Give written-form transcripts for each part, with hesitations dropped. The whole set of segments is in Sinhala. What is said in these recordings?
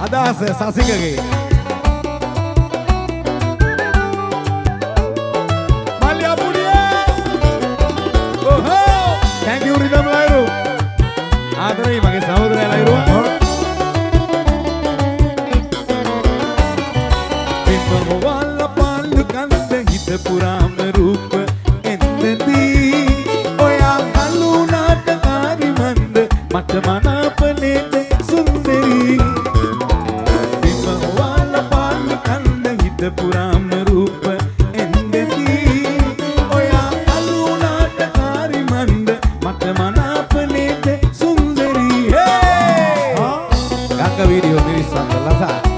අදහස සසිකගේ මල්ලියා පුඩියේ ඕහෝ thank you රිදම් ලයිරු ආදරේ මගේ සහෝදරයා ලයිරු පින්ම වල පාලු කන්ද හිත පුරාම රූප එන්දදී ඔයා කලුණාට කාරි මන්ද මට මනාපනේ සුන්දරී පුරාම රූප එන්දදී ඔයා කලුණාට කාරි මන්ද මට මනාපනේද සුන්දරී ගංග වීඩියෝ මිරිස්සන් ලසා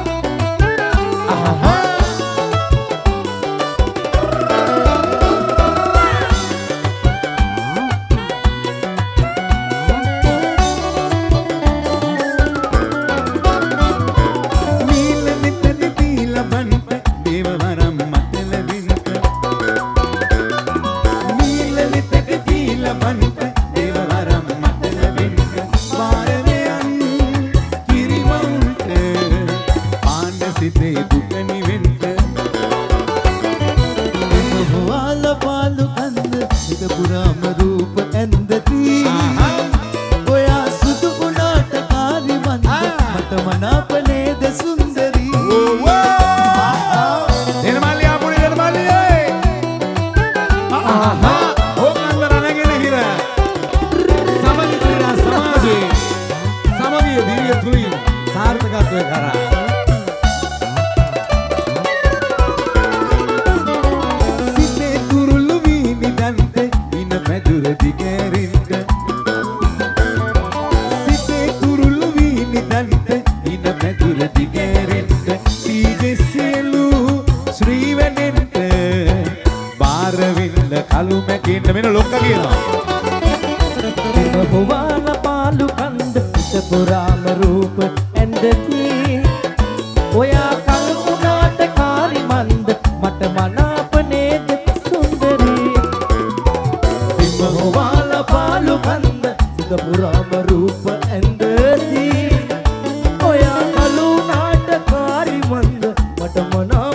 පුරාම රූප ඇන්දදී ඔයා සුදු උනාට කාරි මන්ද මට මනාපනේද සුන්දරී එන මල්ලියා පුරි එන මල්ලියේ ඕකන්දර නැගෙන හිර සමගි ක්‍රීඩා සමාජයේ සමගිය දිරිය තුලින් සාර්ථකත්වය කරා කලු මැකින්න මෙන්න ලොක්ක කියනවා බොවාන පාලු කන්ද හිත පුරාම රූප ඇන්දදී ඔයා කලුණාට කාරි මන්ද මට මනාපනේද සුන්දරී බොවාන පාලු කන්ද හිත පුරාම රූප ඇන්දදී ඔයා කලුණාට කාරි මන්ද මට මනාප